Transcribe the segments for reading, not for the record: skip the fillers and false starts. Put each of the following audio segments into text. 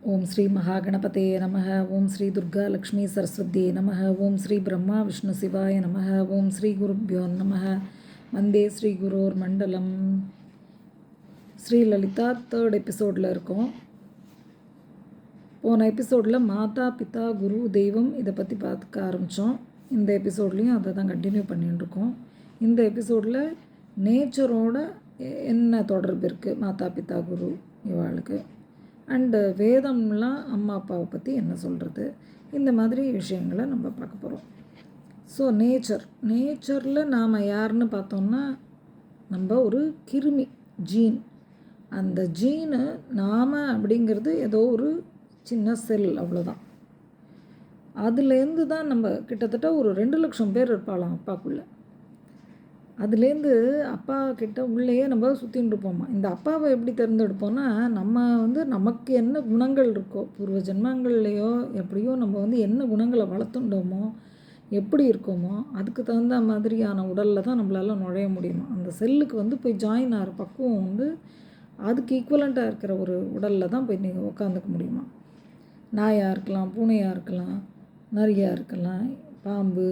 ஓம் ஸ்ரீ மகாகணபதே நமः. ஓம் ஸ்ரீ துர்கா லக்ஷ்மி சரஸ்வதியே நமः. ஓம் ஸ்ரீ பிரம்மா விஷ்ணு சிவாய நமः. ஓம் ஸ்ரீ குருப்யோ நமः. வந்தே ஸ்ரீ குரோர் மண்டலம். ஸ்ரீ லலிதா தேர்ட் எபிசோடில் இருக்கோம். போன எபிசோடில் மாதா பிதா குரு தெய்வம் இதை பற்றி பார்த்துக்க ஆரம்பித்தோம். இந்த எபிசோட்லேயும் அதை தான் கண்டினியூ பண்ணிட்டுருக்கோம். இந்த எபிசோடில் நேச்சரோட என்ன தொடர்பு இருக்குது மாதா பிதா குரு இவாளுக்கு, அண்டு வேதம்லாம் அம்மா அப்பாவை பற்றி என்ன சொல்கிறது, இந்த மாதிரி விஷயங்களை நம்ம பார்க்க போகிறோம். ஸோ நேச்சரில் நாம் யாருன்னு பார்த்தோம்னா நம்ம ஒரு கிருமி ஜீன். அந்த ஜீனு நாம் அப்படிங்கிறது ஏதோ ஒரு சின்ன செல், அவ்வளோதான். அதுலேருந்து தான் நம்ம கிட்டத்தட்ட ஒரு 2 லட்சம் பேர் இருப்பாளாம் அப்பாக்குள்ளே. அதுலேருந்து அப்பா கிட்ட உள்ளேயே நம்ம சுற்றின்னு இருப்போமா. இந்த அப்பாவை எப்படி தேர்ந்தெடுப்போம்னா, நம்ம நமக்கு என்ன குணங்கள் இருக்கோ, பூர்வ ஜென்மங்கள்லேயோ எப்படியோ நம்ம என்ன குணங்களை வளர்த்துட்டோமோ, எப்படி இருக்கோமோ அதுக்கு தகுந்த மாதிரியான உடலில் தான் நம்மளால் நுழைய முடியுமா. அந்த செல்லுக்கு போய் ஜாயின் ஆகிற பக்குவம் அதுக்கு ஈக்குவலண்ட்டாக இருக்கிற ஒரு உடலில் தான் போய் நீங்கள் உட்காந்துக்க முடியுமா. நாயாக இருக்கலாம், பூனையாக இருக்கலாம், நரியாக இருக்கலாம், பாம்பு,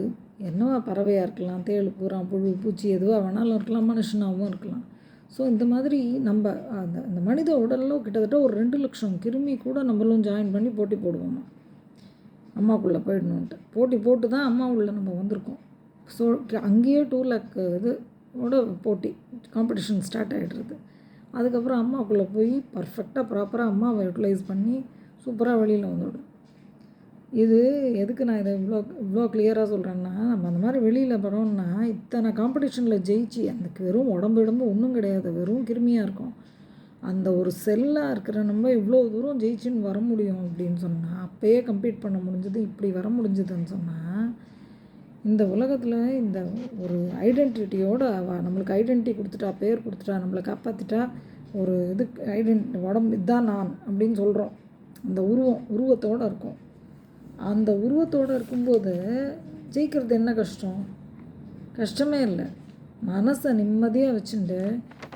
என்னவா பறவையாக இருக்கலாம், தேள், பூரா, புழு, பூச்சி எதுவாக வேணாலும் இருக்கலாம், மனுஷனாகவும் இருக்கலாம். ஸோ இந்த மாதிரி நம்ம அந்த மனித உடலில் கிட்டத்தட்ட ஒரு 2 லட்சம் கிருமி கூட நம்மளும் ஜாயின் பண்ணி போட்டி போடுவோமா அம்மாக்குள்ளே போயிடணுன்ட்டு. போட்டி போட்டு தான் அம்மா உள்ள நம்ம வந்திருக்கோம். ஸோ அங்கேயே 2 லேக் இதோட போட்டி காம்படிஷன் ஸ்டார்ட் ஆகிடுறது. அதுக்கப்புறம் அம்மாவுக்குள்ளே போய் பர்ஃபெக்டாக ப்ராப்பராக அம்மாவை யூட்டிலைஸ் பண்ணி சூப்பராக வெளியில் வந்துவிடும். இது எதுக்கு நான் இதை இவ்வளோ கிளியராக சொல்கிறேன்னா, நம்ம அந்த மாதிரி வெளியில் பரோம்னா இத்தனை காம்படிஷனில் ஜெயிச்சு அந்த வெறும் உடம்பு ஒன்றும் கிடையாது, வெறும் கிருமியாக இருக்கும். அந்த ஒரு செல்லாக இருக்கிற நம்ம இவ்வளோ தூரம் ஜெயிச்சுன்னு வர முடியும் அப்படின்னு சொன்னால், அப்போயே கம்ப்ளீட் பண்ண முடிஞ்சது, இப்படி வர முடிஞ்சதுன்னு சொன்னால், இந்த உலகத்தில் இந்த ஒரு ஐடென்டிட்டியோடு நம்மளுக்கு ஐடென்டிட்டி கொடுத்துட்டா, பேர் கொடுத்துட்டா, நம்மளை காப்பாற்றிட்டா, ஒரு உடம்பு இதுதான் நான் அப்படின்னு சொல்கிறோம். அந்த உருவத்தோடு இருக்கும். அந்த உருவத்தோடு இருக்கும்போது ஜெயிக்கிறது என்ன கஷ்டம்? கஷ்டமே இல்லை. மனசை நிம்மதியாக வச்சுட்டு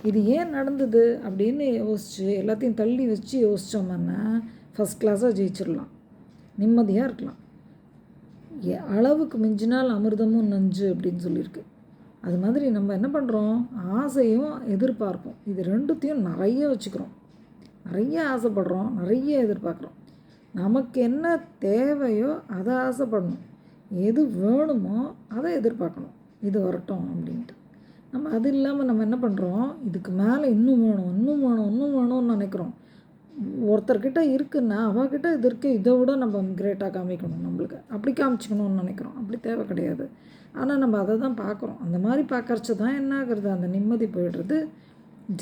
இது ஏன் நடந்தது அப்படின்னு யோசித்து எல்லாத்தையும் தள்ளி வச்சு யோசித்தோம்னா ஃபஸ்ட் கிளாஸாக ஜெயிச்சிடலாம், நிம்மதியாக இருக்கலாம். அளவுக்கு மிஞ்சினால் அமிர்தமும் நஞ்சு அப்படின்னு சொல்லியிருக்கு. அது மாதிரி நம்ம என்ன பண்ணுறோம், ஆசையும் எதிர்பார்ப்போம், இது ரெண்டுத்தையும் நிறைய வச்சுக்கிறோம். நிறைய ஆசைப்படுறோம், நிறைய எதிர்பார்க்குறோம். நமக்கு என்ன தேவையோ அதை ஆசைப்படணும், எது வேணுமோ அதை எதிர்பார்க்கணும், இது வரட்டும் அப்படின்ட்டு. நம்ம அது இல்லாமல் நம்ம என்ன பண்ணுறோம், இதுக்கு மேலே இன்னும் வேணும்னு நினைக்கிறோம். ஒருத்தர்கிட்ட இருக்குன்னா அவகிட்ட இது இருக்குது, இதை விட நம்ம கிரேட்டாக காமிக்கணும், நம்மளுக்கு அப்படி காமிச்சிக்கணும்னு நினைக்கிறோம். அப்படி தேவை கிடையாது. ஆனால் நம்ம அதை தான் பார்க்குறோம். அந்த மாதிரி பார்க்கறச்சு தான் என்ன ஆகுறது, அந்த நிம்மதி போயிடுறது,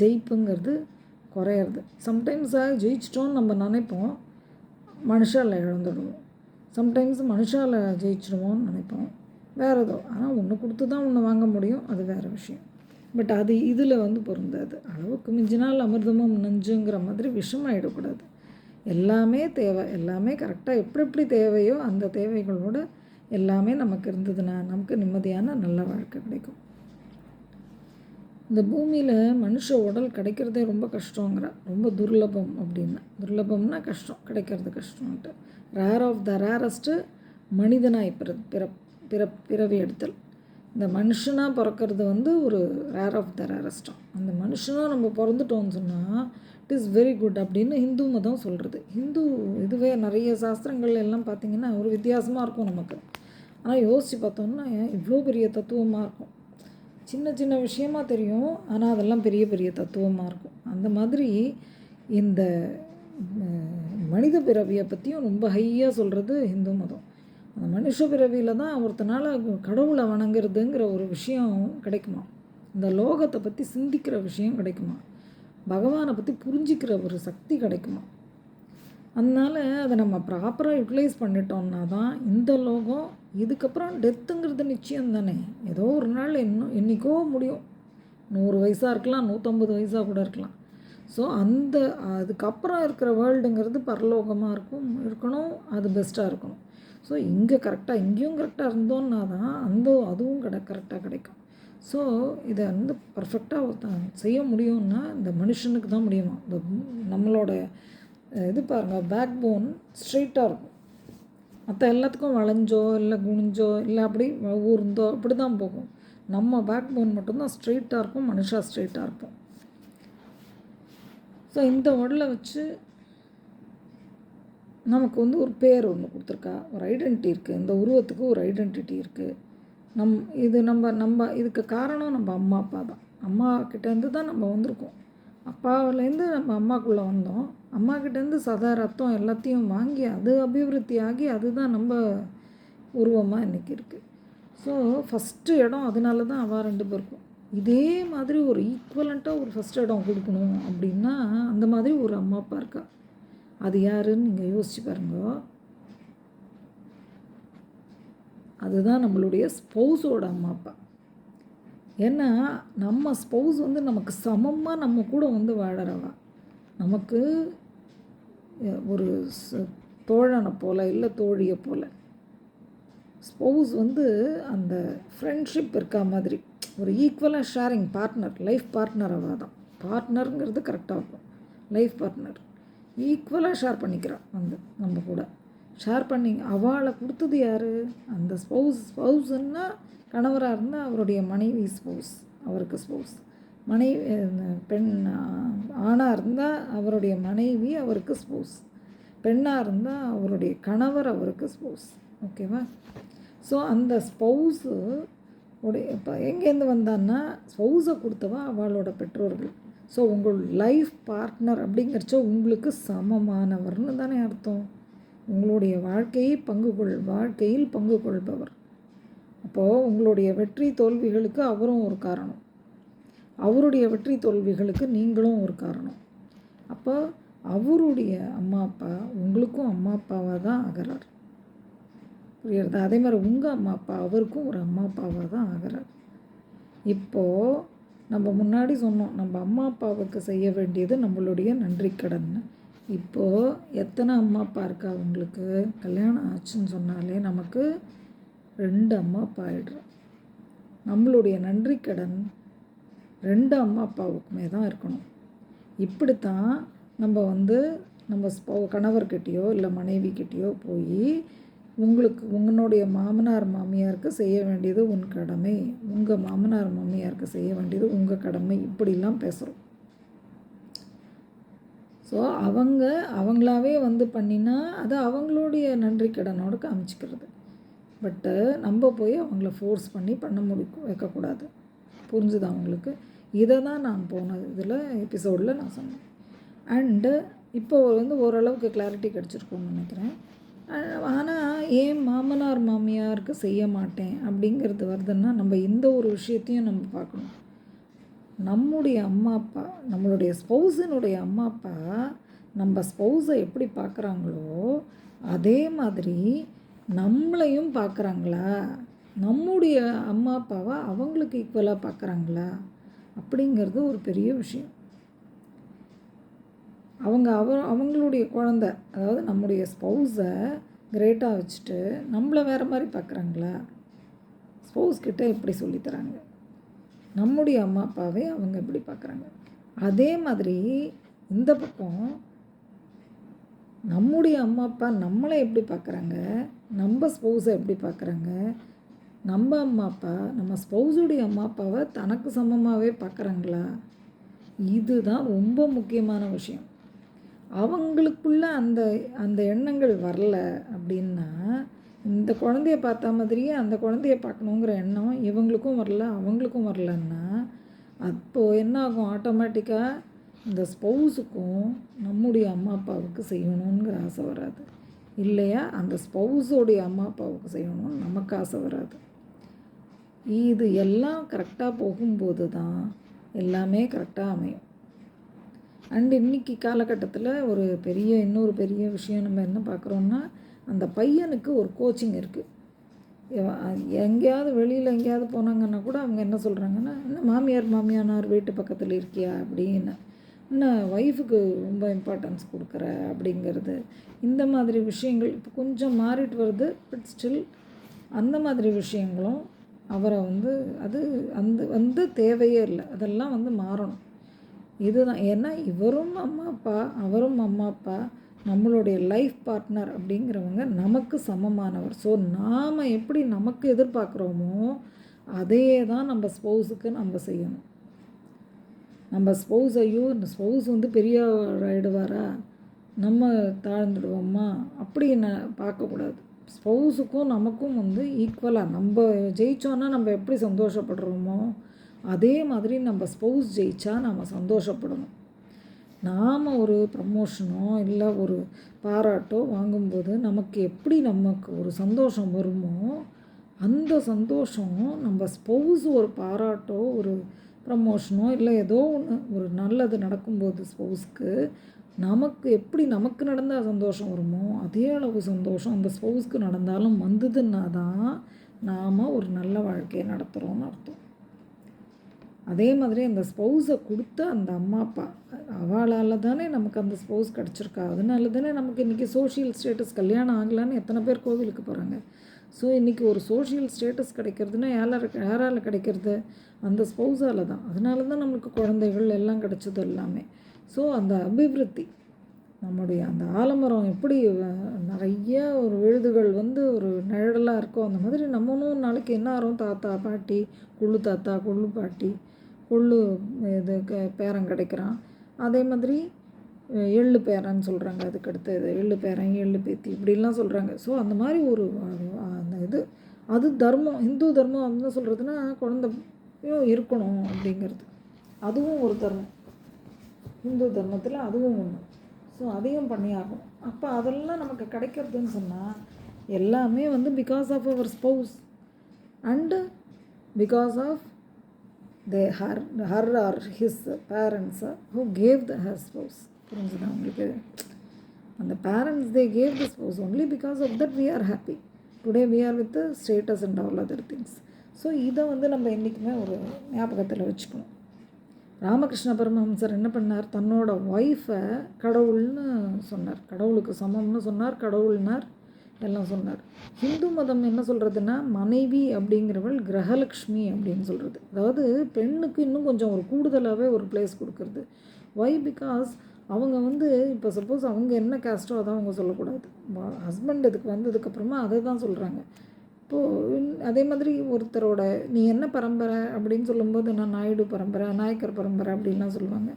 ஜெயிப்புங்கிறது குறையிறது. சம்டைம்ஸாக ஜெயிச்சிட்டோன்னு நம்ம நினைப்போம், மனுஷாவில் இழந்துடுவோம். சம்டைம்ஸ் மனுஷாவில் ஜெயிச்சிடுவோம்னு நினைப்போம், வேறு ஏதோ. ஆனால் ஒன்று கொடுத்து தான் ஒன்று வாங்க முடியும், அது வேறு விஷயம். பட் அது இதில் பொருந்தாது. அளவுக்கு மிஞ்சினால் அமிர்தமும் நஞ்சுங்கிற மாதிரி விஷமாகிடக்கூடாது. எல்லாமே தேவை, எல்லாமே கரெக்டாக எப்படி தேவையோ அந்த தேவைகளோடு எல்லாமே நமக்கு இருந்ததுன்னா நமக்கு நிம்மதியான நல்ல வாழ்க்கை கிடைக்கும். இந்த பூமியில் மனுஷ உடல் கிடைக்கிறதே ரொம்ப கஷ்டங்கிற, ரொம்ப துர்லபம் அப்படின்னா. துர்லபம்னா கஷ்டம், கிடைக்கிறது கஷ்டம்ன்ட்டு. ரேர் ஆஃப் த ரேரஸ்ட்டு மனிதனாய் பிறவி எடுத்தல். இந்த மனுஷனாக பிறக்கிறது ஒரு ரேர் ஆஃப் த ரேரஸ்ட்டாக. அந்த மனுஷனாக நம்ம பிறந்துட்டோம்னு சொன்னால் இட் இஸ் வெரி குட் அப்படின்னு ஹிந்து மதம் சொல்கிறது. இதுவே நிறைய சாஸ்திரங்கள் எல்லாம் பார்த்திங்கன்னா ஒரு வித்தியாசமாக இருக்கும் நமக்கு. ஆனால் யோசித்து பார்த்தோம்னா இவ்வளோ பெரிய தத்துவமாக இருக்கும். சின்ன சின்ன விஷயமாக தெரியும், ஆனால் அதெல்லாம் பெரிய பெரிய தத்துவமாக இருக்கும். அந்த மாதிரி இந்த மனித பிறவியை பற்றியும் ரொம்ப ஹையாக சொல்கிறது ஹிந்து மதம். அந்த மனுஷ பிறவியில் தான் ஒருத்தனால் கடவுளை வணங்குறதுங்கிற ஒரு விஷயம் கிடைக்குமா, இந்த லோகத்தை பற்றி சிந்திக்கிற விஷயம் கிடைக்குமா, பகவானை பற்றி புரிஞ்சிக்கிற ஒரு சக்தி கிடைக்குமா. அதனால் அதை நம்ம ப்ராப்பராக யூட்டிலைஸ் பண்ணிட்டோம்னா தான் இந்த லோகம். இதுக்கப்புறம் டெத்துங்கிறது நிச்சயம் தானே, ஏதோ ஒரு நாள் என்றைக்கோ முடியும். 100 வயசாக இருக்கலாம், 150 வயசாக கூட இருக்கலாம். ஸோ அதுக்கப்புறம் இருக்கிற வேர்ல்டுங்கிறது பரலோகமாக இருக்கணும், அது பெஸ்ட்டாக இருக்கணும். ஸோ இங்கேயும் கரெக்டாக இருந்தோன்னா தான் அதுவும் கரெக்டாக கிடைக்கும். ஸோ இதை பர்ஃபெக்டாக செய்ய முடியும்னா இந்த மனுஷனுக்கு தான் முடியுமா. இந்த நம்மளோட இது பாருங்கள், பேக் போன் ஸ்ட்ரெயிட்டாக இருக்கும். மற்ற எல்லாத்துக்கும் வளைஞ்சோ இல்லை குனிஞ்சோ இல்லை அப்படி ஊர்ந்தோ அப்படி தான் போகும். நம்ம பேக் போன் மட்டும்தான் ஸ்ட்ரெயிட்டாக இருக்கும், மனுஷா ஸ்ட்ரெயிட்டாக இருக்கும். ஸோ இந்த உடலை வச்சு நமக்கு வந்து ஒரு பேர் ஒன்று கொடுத்துருக்கா, ஒரு ஐடென்டிட்டி இருக்குது. இந்த உருவத்துக்கு ஒரு ஐடென்டிட்டி இருக்குது. நம்ம இதுக்கு காரணம் நம்ம அம்மா அப்பா தான். அம்மா கிட்டேருந்து தான் நம்ம வந்திருக்கோம். அப்பாவிலேருந்து நம்ம அம்மாக்குள்ளே வந்தோம். அம்மாக்கிட்டேருந்து சதா ரத்தம் எல்லாத்தையும் வாங்கி அது அபிவிருத்தி ஆகி அதுதான் நம்ம உருவமாக இன்றைக்கி இருக்குது. ஸோ ஃபஸ்ட்டு இடம் அதனால தான் அவள் 2 பேருக்கும் இதே மாதிரி ஒரு ஈக்குவலண்ட்டாக ஒரு ஃபஸ்ட் இடம் கொடுக்கணும் அப்படின்னா அந்த மாதிரி ஒரு அம்மா அப்பா இருக்கா. அது யாருன்னு நீங்கள் யோசிச்சு பாருங்க. அதுதான் நம்மளுடைய ஸ்பௌஸோட அம்மா அப்பா. ஏன்னா நம்ம ஸ்பௌஸ் வந்து நமக்கு சமமாக நம்ம கூட வந்து வாழறவா. நமக்கு ஒரு தோழனை போல் இல்லை தோழியை போல். ஸ்பௌஸ் வந்து அந்த ஃப்ரெண்ட்ஷிப் இருக்கா மாதிரி ஒரு ஈக்குவலாக ஷேரிங் பார்ட்னர், லைஃப் பார்ட்னர் அவள் தான். பார்ட்னருங்கிறது கரெக்டாக இருக்கும். லைஃப் பார்ட்னர் ஈக்குவலாக ஷேர் பண்ணிக்கிறான் வந்து நம்ம கூட ஷேர் பண்ணி. அவளை கொடுத்தது யார்? அந்த ஸ்பௌஸ்ன்னா கணவராக இருந்தால் அவருடைய மனைவி ஸ்பௌஸ், அவருக்கு ஸ்பௌஸ். மனைவி பெண் ஆணாக இருந்தால் அவருடைய மனைவி அவருக்கு ஸ்பௌஸ். பெண்ணாக இருந்தால் அவருடைய கணவர் அவருக்கு ஸ்பௌஸ். ஓகேவா? ஸோ அந்த ஸ்பௌஸு உடைய இப்போ எங்கேருந்து வந்தான்னா ஸ்பௌஸை கொடுத்தவா அவளோட பெற்றோர்கள். ஸோ உங்கள் லைஃப் பார்ட்னர் அப்படிங்கிறச்சோ உங்களுக்கு சமமானவர்னு தானே அர்த்தம். உங்களுடைய வாழ்க்கையில் பங்கு கொள்பவர். அப்போது உங்களுடைய வெற்றி தோல்விகளுக்கு அவரும் ஒரு காரணம், அவருடைய வெற்றி தோல்விகளுக்கு நீங்களும் ஒரு காரணம். அப்போ அவருடைய அம்மா அப்பா உங்களுக்கும் அம்மா அப்பாவாக தான் ஆகிறார். புரியுறதா? அதே மாதிரி உங்கள் அம்மா அப்பா அவருக்கும் ஒரு அம்மா அப்பாவாக தான் ஆகிறார். இப்போது நம்ம முன்னாடி சொன்னோம், நம்ம அம்மா அப்பாவுக்கு செய்ய வேண்டியது நம்மளுடைய நன்றி கடன். இப்போது எத்தனை அம்மா அப்பா இருக்கா உங்களுக்கு? கல்யாணம் ஆச்சுன்னு சொன்னாலே நமக்கு 2 அம்மா அப்பா ஆகிடுறோம். நம்மளுடைய நன்றி கடன் 2 அம்மா அப்பாவுக்குமே தான் இருக்கணும். இப்படித்தான் நம்ம வந்து நம்ம கணவர்கிட்டையோ இல்லை மனைவிக்கிட்டேயோ போய் உங்களுடைய மாமனார் மாமியாருக்கு செய்ய வேண்டியது உன் கடமை, உங்கள் மாமனார் மாமியாருக்கு செய்ய வேண்டியது உங்கள் கடமை, இப்படிலாம் பேசுகிறோம். ஸோ அவங்களாவே வந்து பண்ணினா அது அவங்களுடைய நன்றி கடனோடு காமிச்சிக்கிறது. பட்டு நம்ம போய் அவங்கள ஃபோர்ஸ் பண்ணி பண்ண வைக்கக்கூடாது. புரிஞ்சுது அவங்களுக்கு? இதை தான் நான் போன இதில் எபிசோடில் நான் சொன்னேன். அண்டு இப்போ வந்து ஓரளவுக்கு கிளாரிட்டி கிடச்சிருக்கும்னு நினைக்கிறேன். ஆனால் ஏன் மாமனார் மாமியாருக்கு செய்ய மாட்டேன் அப்படிங்கிறது வருதுன்னா நம்ம இந்த ஒரு விஷயத்தையும் நம்ம பார்க்கணும். நம்முடைய அம்மா அப்பா, நம்மளுடைய ஸ்பௌஸினுடைய அம்மா அப்பா நம்ம ஸ்பௌஸை எப்படி பார்க்குறாங்களோ அதே மாதிரி நம்மளையும் பார்க்குறாங்களா, நம்முடைய அம்மா அப்பாவை அவங்களுக்கு ஈக்குவலாக பார்க்குறாங்களா அப்படிங்கிறது ஒரு பெரிய விஷயம். அவங்களுடைய குழந்த, அதாவது நம்முடைய ஸ்பௌஸை கிரேட்டாக வச்சுட்டு நம்மளை வேறு மாதிரி பார்க்குறாங்களா? ஸ்பௌஸ்கிட்ட எப்படி சொல்லித்தராங்க? நம்முடைய அம்மா அப்பாவே அவங்க எப்படி பார்க்குறாங்க? அதே மாதிரி இந்த பக்கம் நம்முடைய அம்மா அப்பா நம்மளை எப்படி பார்க்குறாங்க, நம்ம ஸ்பௌஸை எப்படி பார்க்குறாங்க, நம்ம அம்மா அப்பா நம்ம ஸ்பௌஸுடைய அம்மா அப்பாவை தனக்கு சமமாகவே பார்க்குறாங்களா? இதுதான் ரொம்ப முக்கியமான விஷயம். அவங்களுக்குள்ள அந்த எண்ணங்கள் வரல அப்படின்னா, இந்த குழந்தைய பார்த்த மாதிரியே அந்த குழந்தைய பார்க்கணுங்கிற எண்ணம் இவங்களுக்கும் வரல அவங்களுக்கும் வரலன்னா அப்போது என்ன ஆகும்? ஆட்டோமேட்டிக்காக இந்த ஸ்பௌஸுக்கும் நம்முடைய அம்மா அப்பாவுக்கு செய்யணுங்கிற ஆசை வராது இல்லையா? அந்த ஸ்பௌஸோடைய அம்மா அப்பாவுக்கு செய்யணும்னு நமக்கு ஆசை வராது. இது எல்லாம் கரெக்டாக போகும்போது தான் எல்லாமே கரெக்டாக அமையும். அண்டு இன்றைக்கி காலகட்டத்தில் இன்னொரு பெரிய விஷயம் நம்ம என்ன பார்க்குறோன்னா, அந்த பையனுக்கு ஒரு கோச்சிங் இருக்குது. எங்கேயாவது வெளியில் எங்கேயாவது போனாங்கன்னா கூட அவங்க என்ன சொல்கிறாங்கன்னா, என்ன மாமியார் வீட்டு பக்கத்தில் இருக்கியா அப்படின்னு, இன்னும் ஒய்ஃபுக்கு ரொம்ப இம்பார்ட்டன்ஸ் கொடுக்குற அப்படிங்கிறது, இந்த மாதிரி விஷயங்கள் இப்போ கொஞ்சம் மாறிட்டு வருது. பட் ஸ்டில் அந்த மாதிரி விஷயங்களும் அவரை வந்து அது தேவையே இல்லை. அதெல்லாம் மாறணும். இதுதான். ஏன்னா இவரும் அம்மா அப்பா, அவரும் அம்மா அப்பா, நம்மளுடைய லைஃப் பார்ட்னர் அப்படிங்கிறவங்க நமக்கு சமமானவர். ஸோ நாம் எப்படி நமக்கு எதிர்பார்க்குறோமோ அதே தான் நம்ம ஸ்பௌஸுக்கு நம்ம செய்யணும். நம்ம ஸ்பௌஸ் ஐயோ இந்த ஸ்பௌஸ் வந்து பெரிய ஆயிடுவாரா, நம்ம தாழ்ந்துடுவோமா அப்படின்னு பார்க்கக்கூடாது. ஸ்பௌஸுக்கும் நமக்கும் வந்து ஈக்குவலாக நம்ம ஜெயித்தோன்னா நம்ம எப்படி சந்தோஷப்படுறோமோ அதே மாதிரி நம்ம ஸ்பௌஸ் ஜெயித்தா நம்ம சந்தோஷப்படணும். நாம் ஒரு ப்ரமோஷனோ இல்லை ஒரு பாராட்டோ வாங்கும்போது நமக்கு எப்படி நமக்கு ஒரு சந்தோஷம் வருமோ அந்த சந்தோஷம் நம்ம ஸ்பௌஸ் ஒரு பாராட்டோ ஒரு ப்ரமோஷனோ இல்லை ஏதோ ஒன்று ஒரு நல்லது நடக்கும்போது ஸ்பௌஸ்க்கு நமக்கு எப்படி நமக்கு நடந்தால் சந்தோஷம் வருமோ அதே அளவு சந்தோஷம் அந்த ஸ்பௌஸ்க்கு நடந்தாலும் வந்ததுன்னா தான் நாம் ஒரு நல்ல வாழ்க்கையை நடத்துகிறோன்னு அர்த்தம். அதே மாதிரி அந்த ஸ்பௌஸை கொடுத்த அந்த அம்மா அப்பா அவளால் தானே நமக்கு அந்த ஸ்பௌஸ் கிடச்சிருக்கா. அதனால தானே நமக்கு இன்றைக்கி சோஷியல் ஸ்டேட்டஸ் கல்யாணம் ஆகலான்னு எத்தனை பேர் கோவிலுக்கு போகிறாங்க. ஸோ இன்றைக்கி ஒரு சோஷியல் ஸ்டேட்டஸ் கிடைக்கிறதுனா யாரால் கிடைக்கிறது, அந்த ஸ்பௌஸால் தான். அதனால தான் நம்மளுக்கு குழந்தைகள் எல்லாம் கிடச்சது எல்லாமே. ஸோ அந்த அபிவிருத்தி நம்முடைய அந்த ஆலமரம் எப்படி நிறைய ஒரு விழுதுகள் வந்து ஒரு நிழலாக இருக்கோ அந்த மாதிரி நம்மளும் நாளைக்கு என்ன ஆகிறோம், தாத்தா பாட்டி, கொள்ளு தாத்தா கொள்ளு பாட்டி கொள்ளு இது பேரன் கிடைக்கிறான். அதே மாதிரி எள்ளு பேரன்னு சொல்கிறாங்க, அதுக்கு அடுத்தது எள்ளு பேரன் எள்ளு பேத்தி இப்படிலாம் சொல்கிறாங்க. ஸோ அந்த மாதிரி ஒரு அந்த இது அது தர்மம். இந்து தர்மம் அப்படின்னு சொல்கிறதுனா குழந்தையும் இருக்கணும் அப்படிங்கிறது அதுவும் ஒரு தர்மம். இந்து தர்மத்தில் அதுவும் ஒன்று. ஸோ அதையும் பண்ணியாகும். அப்போ அதெல்லாம் நமக்கு கிடைக்கிறதுன்னு சொன்னால் எல்லாமே வந்து பிகாஸ் ஆஃப் அவர் spouse and because of her or his parents who gave her spouse. புரிஞ்சுதா உங்களுக்கு? அந்த parents they gave the spouse only because of that we are happy. Today we are with the status and all other things. So இதை வந்து நம்ம என்றைக்குமே ஒரு ஞாபகத்தில் வச்சுக்கணும். ராமகிருஷ்ண பரமஹம்சர் என்ன பண்ணார், தன்னோட ஒய்ஃபை கடவுள்னு சொன்னார், கடவுளுக்கு சமம்னு சொன்னார், கடவுள்னார் எல்லாம் சொன்னார். ஹிந்து மதம் என்ன சொல்கிறதுனா மனைவி அப்படிங்கிறவள் கிரகலக்ஷ்மி அப்படின்னு சொல்கிறது. அதாவது பெண்ணுக்கு இன்னும் கொஞ்சம் ஒரு கூடுதலாகவே ஒரு பிளேஸ் கொடுக்குறது. ஒய் பிகாஸ் அவங்க வந்து இப்போ சப்போஸ் அவங்க என்ன கேஸ்ட்டோ அதான் அவங்க சொல்லக்கூடாது. ஹஸ்பண்ட் இதுக்கு வந்ததுக்கப்புறமா அதை தான் சொல்கிறாங்க. இப்போது அதே மாதிரி ஒருத்தரோட நீ என்ன பரம்பரை அப்படின்னு சொல்லும்போது நான் நாயுடு பரம்பரை, நாயக்கர் பரம்பரை அப்படின்லாம் சொல்லுவாங்க.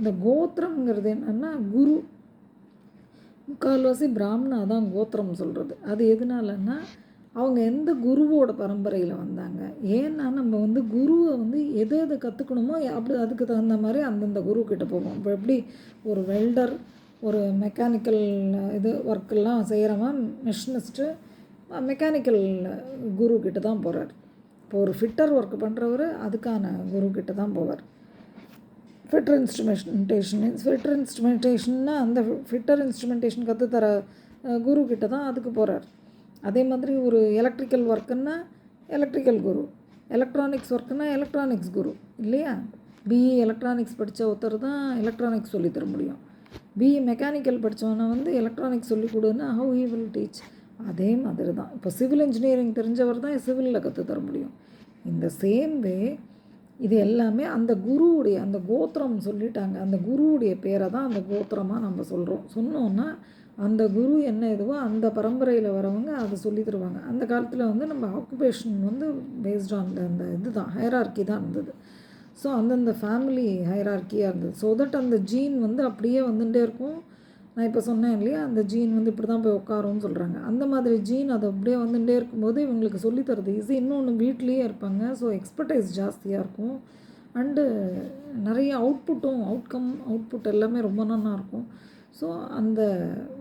இந்த கோத்திரங்கிறது என்னென்னா குரு, முக்கால்வாசி பிராமணா தான் கோத்திரம் சொல்கிறது. அது எதனாலன்னா அவங்க எந்த குருவோட பரம்பரையில் வந்தாங்க. ஏன்னா நம்ம வந்து குருவை வந்து எது எது கற்றுக்கணுமோ அப்படி அதுக்கு தகுந்த மாதிரி அந்தந்த குருக்கிட்ட போவோம். இப்போ எப்படி ஒரு வெல்டர் ஒரு மெக்கானிக்கல் இது ஒர்க்கெல்லாம் செய்கிறவன் மிஷினிஸ்ட்டு மெக்கானிக்கல் குருக்கிட்ட தான் போகிறார். இப்போ ஒரு ஃபிட்டர் ஒர்க் பண்ணுறவர் அதுக்கான குருக்கிட்ட தான் போவார். ஃபிட்டர் இன்ஸ்ட்ருமெண்டேஷன்னா அந்த ஃபிட்டர் இன்ஸ்ட்ருமெண்டேஷன் கற்றுத்தர குருக்கிட்ட தான் அதுக்கு போகிறார். அதே மாதிரி ஒரு எலக்ட்ரிக்கல் ஒர்க்குன்னா எலக்ட்ரிக்கல் குரு, எலக்ட்ரானிக்ஸ் ஒர்க்குன்னா எலக்ட்ரானிக்ஸ் குரு இல்லையா? பிஇ எலக்ட்ரானிக்ஸ் படித்த ஒருத்தர் தான் எலக்ட்ரானிக்ஸ் சொல்லித்தர முடியும். பிஇ மெக்கானிக்கல் படித்தவனை வந்து எலக்ட்ரானிக்ஸ் சொல்லிக் கொடுன்னா ஹவு ஹி வில் டீச். அதே மாதிரி தான் இப்போ சிவில் இன்ஜினியரிங் தெரிஞ்சவர் தான் சிவிலில் கற்றுத்தர முடியும். இந்த சேம் வே இது எல்லாமே அந்த குருவுடைய அந்த கோத்திரம் சொல்லிட்டாங்க. அந்த குருவுடைய பேரை தான் அந்த கோத்திரமாக நம்ம சொல்கிறோம். சொன்னோன்னா அந்த குரு என்ன இதுவோ அந்த பரம்பரையில் வரவங்க அதை சொல்லி தருவாங்க. அந்த காலத்தில் வந்து நம்ம ஆக்குபேஷன் வந்து பேஸ்ட் ஆன் அந்த இது தான் ஹைரார்க்கி தான் இருந்தது. ஸோ அந்தந்த ஃபேமிலி ஹைரார்க்கியாக இருந்தது. ஸோ தட் அந்த ஜீன் வந்து அப்படியே வந்துகிட்டே இருக்கும். நான் இப்போ சொன்னேன் இல்லையா, அந்த ஜீன் வந்து இப்படி தான் போய் உட்காரும்னு சொல்கிறாங்க. அந்த மாதிரி ஜீன் அது அப்படியே வந்துகிட்டே இருக்கும்போது இவங்களுக்கு சொல்லித்தரது ஈஸி. இன்னொன்று வீட்லேயே இருப்பாங்க. ஸோ எக்ஸ்பர்டைஸ் ஜாஸ்தியாக இருக்கும். அண்டு நிறைய அவுட்புட் எல்லாமே ரொம்ப நல்லா இருக்கும். ஸோ அந்த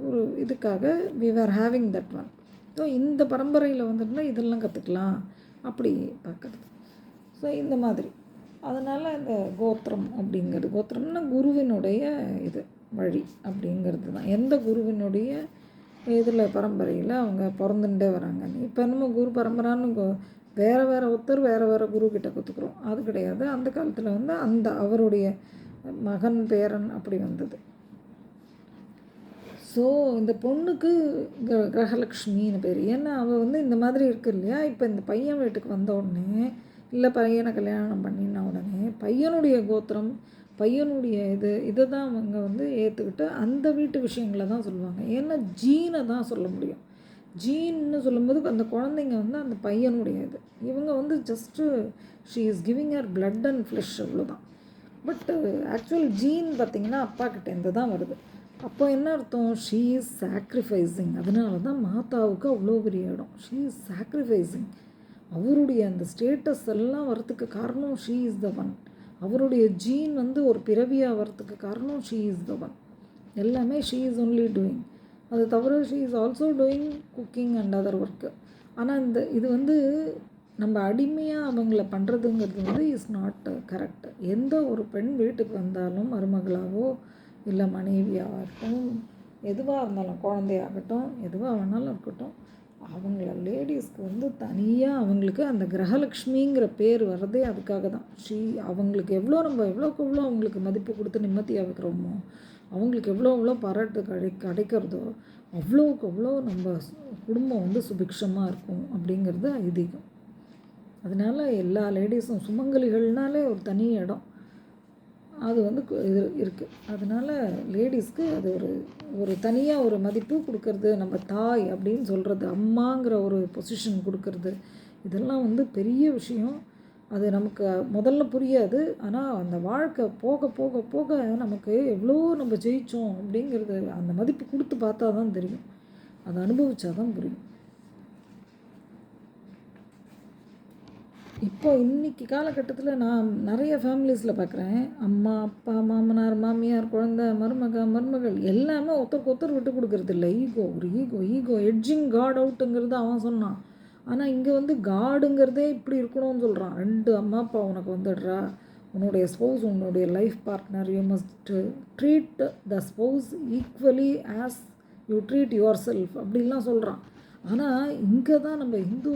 ஒரு இதுக்காக we are having that one. So இந்த பரம்பரையில் வந்துட்டுனா இதெல்லாம் கற்றுக்கலாம் அப்படி பார்க்குறது. ஸோ இந்த மாதிரி அதனால் இந்த கோத்திரம் அப்படிங்கிறது, கோத்திரம்னா குருவினுடைய இது வழி அப்படிங்கிறது தான். எந்த குருவினுடைய இதில் பரம்பரையில் அவங்க பிறந்துட்டே வராங்கன்னு. இப்போ என்னமோ குரு பரம்பரான்னு வேறு ஒருத்தர் வேறு குருக்கிட்ட கற்றுக்குறோம். அது கிடையாது. அந்த காலத்தில் வந்து அந்த அவருடைய மகன் பேரன் அப்படி வந்தது. ஸோ இந்த பொண்ணுக்கு கிரகலக்ஷ்மின்னு பேர். ஏன்னா அவள் வந்து இந்த மாதிரி இருக்குது இல்லையா. இப்போ இந்த பையன் வீட்டுக்கு வந்த உடனே இல்லை பையனை கல்யாணம் பண்ணின உடனே பையனுடைய கோத்திரம் பையனுடைய இதை தான் அவங்க வந்து ஏற்றுக்கிட்டு அந்த வீட்டு விஷயங்களை தான் சொல்லுவாங்க. ஏன்னா ஜீனை தான் சொல்ல முடியும். ஜீன்னு சொல்லும்போது அந்த குழந்தைங்க வந்து அந்த பையனுடைய இது. இவங்க வந்து just she is giving her blood and flesh, அவ்வளோதான். பட் ஆக்சுவல் ஜீன் பார்த்திங்கன்னா அப்பா கிட்டேருந்து தான் வருது. அப்போ என்ன அர்த்தம்? She is sacrificing. அதனால தான் மாதாவுக்கு அவ்வளோ பெரிய இடம். She is sacrificing. அவருடைய அந்த ஸ்டேட்டஸ் எல்லாம் வரத்துக்கு காரணம் ஷீ இஸ் த ஒன். அவருடைய ஜீன் வந்து ஒரு பிறவியாக வரத்துக்கு காரணம் ஷீ இஸ் த ஒன். எல்லாமே ஷீ இஸ் ஒன்லி டூயிங். அது தவிர she is also doing cooking and other work. ஆனால் இது வந்து நம்ம அடிமையாக அவங்கள பண்ணுறதுங்கிறது வந்து இஸ் நாட் கரெக்ட். எந்த ஒரு பெண் வீட்டுக்கு வந்தாலும் மருமகளாவோ இல்லை மனைவியாகட்டும், எதுவாக இருந்தாலும், குழந்தையாகட்டும், எதுவாக வேணாலும் இருக்கட்டும், அவங்கள லேடிஸ்க்கு வந்து தனியாக அவங்களுக்கு அந்த கிரகலக்ஷ்மிங்கிற பேர் வர்றதே அதுக்காக தான். அவங்களுக்கு நம்ம எவ்வளோக்கு எவ்வளோ அவங்களுக்கு மதிப்பு கொடுத்து நிம்மதியாக வைக்கிறோமோ, அவங்களுக்கு எவ்வளோ பாராட்டு கிடைக்கிறதோ அவ்வளோக்கு அவ்வளோ நம்ம குடும்பம் வந்து சுபிக்ஷமாக இருக்கும் அப்படிங்கிறது ஐதீகம். அதனால் எல்லா லேடிஸும் சுமங்கலிகள்னாலே ஒரு தனி இடம் அது வந்து இது இருக்குது. அதனால் லேடிஸ்க்கு அது ஒரு தனியாக ஒரு மதிப்பு கொடுக்கறது, நம்ம தாய் அப்படின்னு சொல்கிறது, அம்மாங்கிற ஒரு பொசிஷன் கொடுக்கறது, இதெல்லாம் வந்து பெரிய விஷயம். அது நமக்கு முதல்ல புரியாது. ஆனால் அந்த வாழ்க்கை போக போக போக நமக்கு எவ்வளோ நம்ம ஜெயித்தோம் அப்படிங்கிறது அந்த மதிப்பு கொடுத்து பார்த்தா தான் தெரியும். அதை அனுபவித்தா தான் புரியும். இப்போ இன்றைக்கி காலகட்டத்தில் நான் நிறைய ஃபேமிலிஸில் பார்க்குறேன். அம்மா, அப்பா, மாமனார், மாமியார், குழந்தை, மருமகள் எல்லாமே ஒருத்தருக்கு விட்டு கொடுக்கறது இல்லை. ஈகோ எட்ஜிங் காட் அவுட்டுங்கிறது அவன் சொன்னான். ஆனால் இங்கே வந்து காடுங்கிறதே இப்படி இருக்கணும்னு சொல்கிறான். 2 அம்மா அப்பா உனக்கு வந்துடுறா, உன்னுடைய ஸ்பௌஸ் உன்னுடைய life partner, you must treat the spouse equally as you treat your self அப்படின்லாம் சொல்கிறான். ஆனால் இங்கே தான் நம்ம இந்து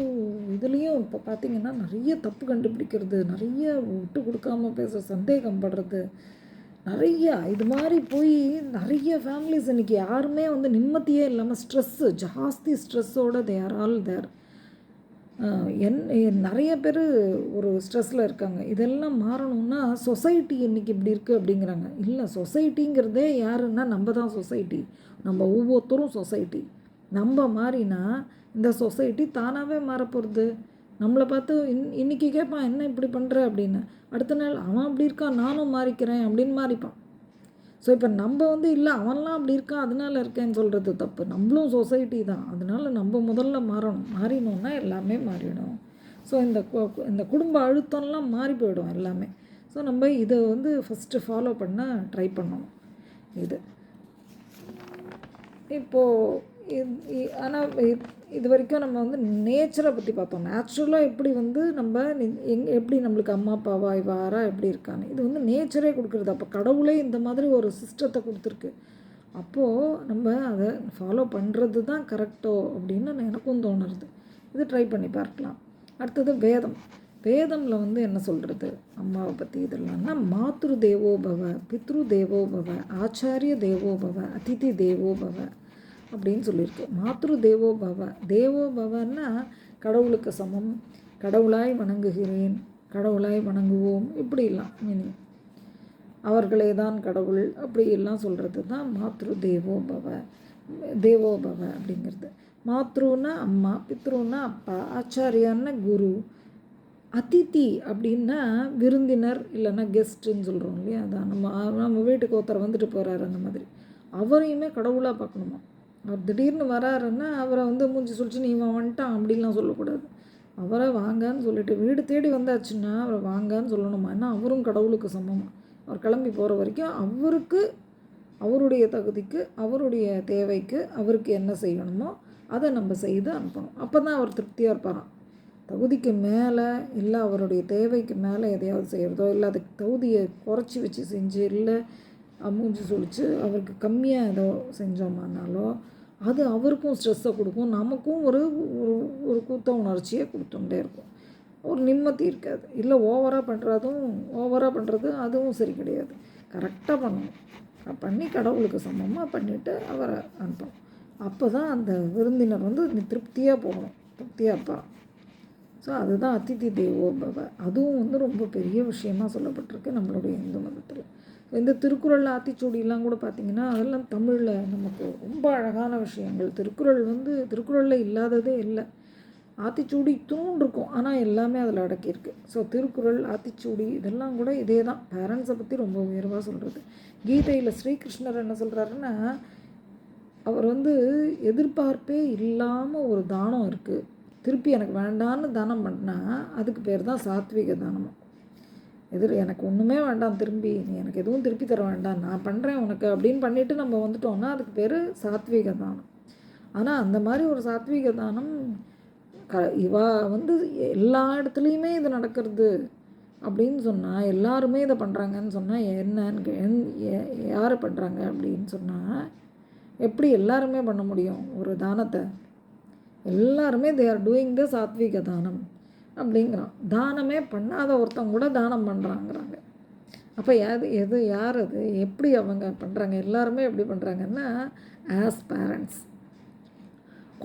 இதுலேயும் இப்போ பார்த்திங்கன்னா நிறைய தப்பு கண்டுபிடிக்கிறது, நிறைய விட்டு கொடுக்காமல் பேச சந்தேகம் படுறது, நிறைய இது மாதிரி போய் நிறைய ஃபேமிலிஸ் இன்றைக்கி யாருமே வந்து நிம்மதியே இல்லாமல் ஜாஸ்தி ஸ்ட்ரெஸ்ஸோடு தே ஆர் ஆல் தேர். நிறைய பேர் ஒரு ஸ்ட்ரெஸ்ஸில் இருக்காங்க. இதெல்லாம் மாறணும்னா சொசைட்டி இன்றைக்கி இப்படி இருக்குது அப்படிங்கிறாங்க. இல்லை, சொசைட்டிங்கிறதே யாருன்னா நம்ம தான் சொசைட்டி. நம்ம ஒவ்வொருத்தரும் சொசைட்டி. நம்ம மாறினா இந்த சொசைட்டி தானாகவே மாறப்போகிறது. நம்மளை பார்த்து இன்றைக்கி கேட்பான், என்ன இப்படி பண்ணுற அப்படின்னு. அடுத்த நாள் அவன் அப்படி இருக்கான், நானும் மாறிக்கிறேன் அப்படின்னு மாறிப்பான். ஸோ இப்போ நம்ம வந்து இல்லை அவன்லாம் அப்படி இருக்கான் அதனால் இருக்கேன்னு சொல்கிறது தப்பு. நம்மளும் சொசைட்டி தான். அதனால் நம்ம முதல்ல மாறினோன்னா எல்லாமே மாறிடும். ஸோ இந்த குடும்ப அழுத்தம்லாம் மாறி போயிடும் எல்லாமே. ஸோ நம்ம இதை வந்து ஃபஸ்ட்டு ஃபாலோ பண்ண ட்ரை பண்ணணும். இப்போது ஆனால் இது வரைக்கும் நம்ம வந்து நேச்சரை பற்றி பார்த்தோம். நேச்சுரலாக எப்படி வந்து நம்ம எப்படி நம்மளுக்கு அம்மா அப்பாவா இவாரா எப்படி இருக்கான்னு இது வந்து நேச்சரே கொடுக்குறது. அப்போ கடவுளே இந்த மாதிரி ஒரு சிஸ்டத்தை கொடுத்துருக்கு. அப்போது நம்ம அதை ஃபாலோ பண்ணுறது தான் கரெக்டோ அப்படின்னு எனக்கும் தோணுறது. இது ட்ரை பண்ணி பார்க்கலாம். அடுத்தது வேதமில் வந்து என்ன சொல்கிறது அம்மாவை பற்றி இதெல்லாம்னா, மாத்ரு தேவோபவ, பித்ரு தேவோபவ, ஆச்சாரிய தேவோபவ, அதிதி தேவோபவ அப்படின்னு சொல்லியிருக்கு. மாத்ரு தேவோபவன்னா கடவுளுக்கு சமம், கடவுளாய் வணங்குகிறேன், கடவுளாய் வணங்குவோம், இப்படிலாம் மீனிங். அவர்களே தான் கடவுள் அப்படிலாம் சொல்கிறது தான் மாத்ரு தேவோபவ அப்படிங்கிறது. மாத்ருன்னா அம்மா, பித்ருன்னா அப்பா, ஆச்சாரியான்னா குரு, அதிதி அப்படின்னா விருந்தினர் இல்லைன்னா கெஸ்ட்டுன்னு சொல்கிறோம் இல்லையா. அதான் நம்ம வீட்டுக்கு ஒருத்தர் வந்துட்டு போகிறாரு, அந்த மாதிரி அவரையுமே கடவுளாக பார்க்கணுமா. அவர் திடீர்னு வராருன்னா அவரை வந்து மூஞ்சி சொல்லிச்சு நீ வந்துட்டான் அப்படின்லாம் சொல்லக்கூடாது. அவரை வாங்கன்னு சொல்லிட்டு வீடு தேடி வந்தாச்சுன்னா அவரை வாங்கன்னு சொல்லணுமா. ஏன்னா அவரும் கடவுளுக்கு சமமாக. அவர் கிளம்பி போகிற வரைக்கும் அவருக்கு அவருடைய தகுதிக்கு அவருடைய தேவைக்கு அவருக்கு என்ன செய்யணுமோ அதை நம்ம செய்து அனுப்பணும். அப்போ தான் அவர் திருப்தியாக இருப்பாராம். தகுதிக்கு மேலே இல்லை அவருடைய தேவைக்கு மேலே எதையாவது செய்கிறதோ இல்லை அதுக்கு தகுதியை குறைச்சி வச்சு செஞ்சு இல்லை மூஞ்சி சொல்லிச்சு அவருக்கு கம்மியாக ஏதோ செஞ்சோமானாலோ அது அவருக்கும் ஸ்ட்ரெஸ்ஸை கொடுக்கும், நமக்கும் ஒரு ஒரு கூத்த உணர்ச்சியை கொடுத்துட்டே இருக்கும். ஒரு நிம்மதி இருக்காது. இல்லை ஓவராக பண்ணுறது அதுவும் சரி கிடையாது. கரெக்டாக பண்ணணும். பண்ணி கடவுளுக்கு சமமாக பண்ணிவிட்டு அவரை அனுப்பணும். அப்போ தான் அந்த விருந்தினர் வந்து திருப்தியாக போகணும், திருப்தியாக இருப்பான். ஸோ அதுதான் அதிதி தேவோ பவ. அதுவும் வந்து ரொம்ப பெரிய விஷயமாக சொல்லப்பட்டிருக்கு நம்மளுடைய இந்து மதத்தில். இந்த திருக்குறள் ஆத்திச்சூடிலாம் கூட பார்த்திங்கன்னா அதெல்லாம் தமிழில் நமக்கு ரொம்ப அழகான விஷயங்கள். திருக்குறள் வந்து திருக்குறளில் இல்லாததே இல்லை. ஆத்திச்சூடி தூண் இருக்கும், ஆனால் எல்லாமே அதில் அடக்கியிருக்கு. ஸோ திருக்குறள், ஆத்திச்சூடி இதெல்லாம் கூட இதே தான். பேரண்ட்ஸை பற்றி ரொம்ப உயர்வாக சொல்கிறது. கீதையில் ஸ்ரீகிருஷ்ணர் என்ன சொல்கிறாருன்னா, அவர் வந்து எதிர்பார்ப்பே இல்லாமல் ஒரு தானம் இருக்குது, திருப்பி எனக்கு வேண்டான்னு தானம் பண்ணால் அதுக்கு பேர் தான் சாத்விக தானம். எனக்கு ஒன்றுமே வேண்டாம், திரும்பி நீ எனக்கு எதுவும் திருப்பி தர வேண்டாம், நான் பண்ணுறேன் உனக்கு அப்படின்னு பண்ணிவிட்டு நம்ம வந்துட்டோம்னா அதுக்கு பேர் சாத்விக தானம். ஆனால் அந்த மாதிரி ஒரு சாத்விக தானம் இவா வந்து எல்லா இடத்துலையுமே இது நடக்கிறது அப்படின்னு சொன்னால், எல்லாருமே இதை பண்ணுறாங்கன்னு சொன்னால் என்னன்னு யார் பண்ணுறாங்க அப்படின்னு சொன்னால் எப்படி எல்லாருமே பண்ண முடியும் ஒரு தானத்தை? எல்லாருமே தே ஆர் டூயிங் த சாத்விக தானம் அப்படிங்கிறான். தானமே பண்ணாத ஒருத்தவங்க கூட தானம் பண்ணுறாங்கிறாங்க. அப்போ யார் அது எப்படி அவங்க பண்ணுறாங்க? எல்லாருமே எப்படி பண்ணுறாங்கன்னா, ஆஸ் பேரண்ட்ஸ்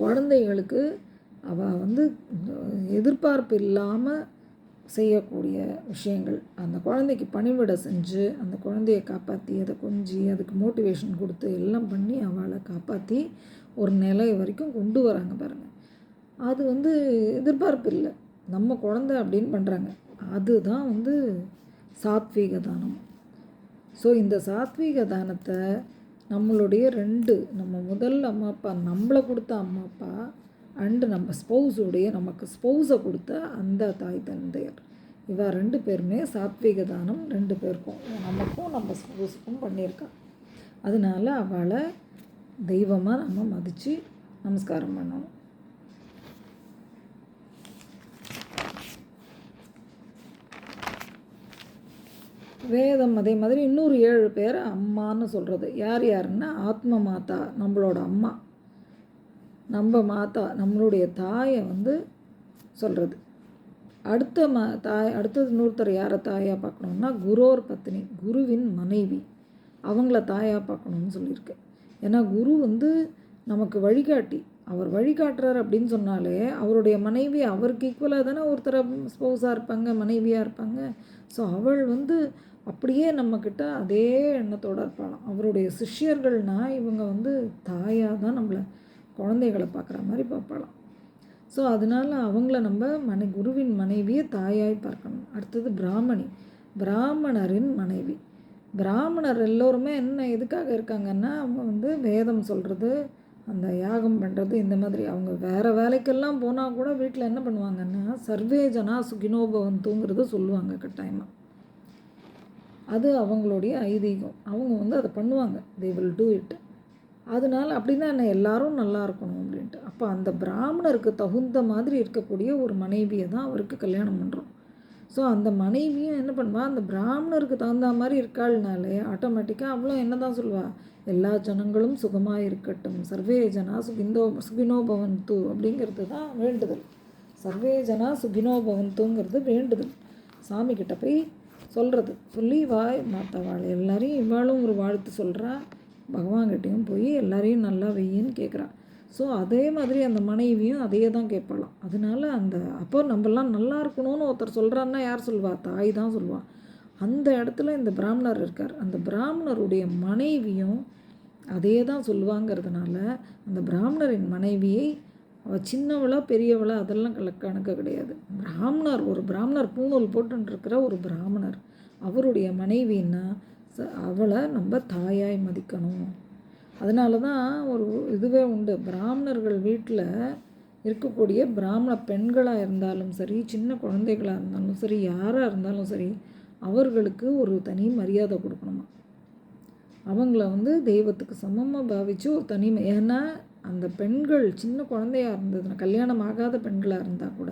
குழந்தைகளுக்கு அவள் வந்து எதிர்பார்ப்பு இல்லாமல் செய்யக்கூடிய விஷயங்கள், அந்த குழந்தைக்கு பணிவிடை செஞ்சு அந்த குழந்தைய காப்பாற்றி அதை கொஞ்சி அதுக்கு மோட்டிவேஷன் கொடுத்து எல்லாம் பண்ணி அவளை காப்பாற்றி ஒரு நிலை வரைக்கும் கொண்டு வராங்க பாருங்கள். அது வந்து எதிர்பார்ப்பு இல்லை, நம்ம குழந்தை அப்படின்னு பண்ணுறாங்க. அதுதான் வந்து சாத்வீக தானம். ஸோ இந்த சாத்வீக தானத்தை நம்மளுடைய நம்ம முதல் அம்மா அப்பா, நம்மளை கொடுத்த அம்மா அப்பா அண்டு நம்ம நமக்கு ஸ்பௌஸை கொடுத்த அந்த தாய் தந்தையர், இவா 2 பேருமே சாத்வீக தானம் 2 பேருக்கும், நமக்கும் நம்ம ஸ்பௌஸுக்கும் பண்ணியிருக்கா. அதனால் அவளை தெய்வமாக நம்ம மதித்து நமஸ்காரம் பண்ணணும். வேதம் அதே மாதிரி இன்னொரு 7 பேர் அம்மான்னு சொல்கிறது. யாருன்னா ஆத்ம மாதா, நம்மளோட அம்மா, நம்ம மாதா, நம்மளுடைய தாயை வந்து சொல்கிறது. அடுத்தது இன்னொருத்தர் யாரை தாயாக பார்க்கணுன்னா குரோர் பத்னி, குருவின் மனைவி, அவங்கள தாயாக பார்க்கணுன்னு சொல்லியிருக்கு. ஏன்னா குரு வந்து நமக்கு வழிகாட்டி, அவர் வழிகாட்டுறார் அப்படின்னு சொன்னாலே அவருடைய மனைவி அவருக்கு ஈக்குவலாக தானே ஒருத்தர் ஸ்பௌஸாக இருப்பாங்க, மனைவியாக இருப்பாங்க. ஸோ அவள் வந்து அப்படியே நம்மக்கிட்ட அதே எண்ணத்தோடு இருப்பாளாம். அவருடைய சிஷ்யர்கள்னால் இவங்க வந்து தாயாக தான் நம்மளை குழந்தைகளை பார்க்குற மாதிரி பார்ப்பாளாம். ஸோ அதனால் அவங்கள நம்ம குருவின் மனைவியை தாயாய் பார்க்கணும். அடுத்தது பிராமணி, பிராமணரின் மனைவி. பிராமணர் எல்லோருமே என்ன எதுக்காக இருக்காங்கன்னா, அவங்க வந்து வேதம் சொல்கிறது, அந்த யாகம் பண்ணுறது, இந்த மாதிரி அவங்க வேறு வேலைக்கெல்லாம் போனால் கூட வீட்டில் என்ன பண்ணுவாங்கன்னா, சர்வே ஜனா சுகினோபவந்துங்கிறது சொல்லுவாங்க கட்டாயமாக. அது அவங்களுடைய ஐதீகம். அவங்க வந்து அதை பண்ணுவாங்க, தே வில் டூ இட். அதனால் அப்படின்னா என்ன, எல்லாரும் நல்லா இருக்கணும் அப்படின்ட்டு. அப்போ அந்த பிராமணருக்கு தகுந்த மாதிரி இருக்கக்கூடிய ஒரு மனைவியை தான் அவருக்கு கல்யாணம் பண்ணுறோம். ஸோ அந்த மனைவியும் என்ன பண்ணுவாள், அந்த பிராமணருக்கு தகுந்த மாதிரி இருக்காள்னாலே ஆட்டோமேட்டிக்காக அவளும் என்ன தான் சொல்லுவாள், எல்லா ஜனங்களும் சுகமாக இருக்கட்டும், சர்வே ஜனா சுகினோபவந்து அப்படிங்கிறது தான் வேண்டுதல். சர்வே ஜனா சுகினோபவந்துங்கிறது வேண்டுதல். சாமிக்கிட்ட போய் சொல்கிறது, சொல்லி மாற்றவாள் எல்லாரையும் இவாளும் ஒரு வாழ்த்து சொல்கிறா, பகவான்கிட்டையும் போய் எல்லாரையும் நல்லா வெய்யின்னு கேட்குறா. ஸோ அதே மாதிரி அந்த மனைவியும் அதையே தான் கேட்பாளாம். அதனால அப்போ நம்மளாம் நல்லா இருக்கணும்னு ஒருத்தர் சொல்கிறான்னா யார் சொல்லுவா, தாய் தான் சொல்லுவாள். அந்த இடத்துல இந்த பிராமணர் இருக்கார், அந்த பிராமணருடைய மனைவியும் அதே தான் சொல்லுவாங்கிறதுனால அந்த பிராமணரின் மனைவியை அவள் சின்னவளா பெரியவளா அதெல்லாம் கணக்கு கிடையாது. ஒரு பிராமணர் பூணூல் போட்டுருக்கிற ஒரு பிராமணர், அவருடைய மனைவின்னா அவளை நம்ம தாயாய் மதிக்கணும். அதனால தான் ஒரு இதுவே உண்டு, பிராமணர்கள் வீட்டில் இருக்கக்கூடிய பிராமண பெண்களாக இருந்தாலும் சரி, சின்ன குழந்தைகளாக இருந்தாலும் சரி, யாராக இருந்தாலும் சரி, அவர்களுக்கு ஒரு தனி மரியாதை கொடுக்கணுமா. அவங்கள வந்து தெய்வத்துக்கு சமமாக பாவித்து ஒரு தனிமை. ஏன்னா அந்த பெண்கள் சின்ன குழந்தையாக இருந்ததுன்னா, கல்யாணம் ஆகாத பெண்களாக இருந்தால் கூட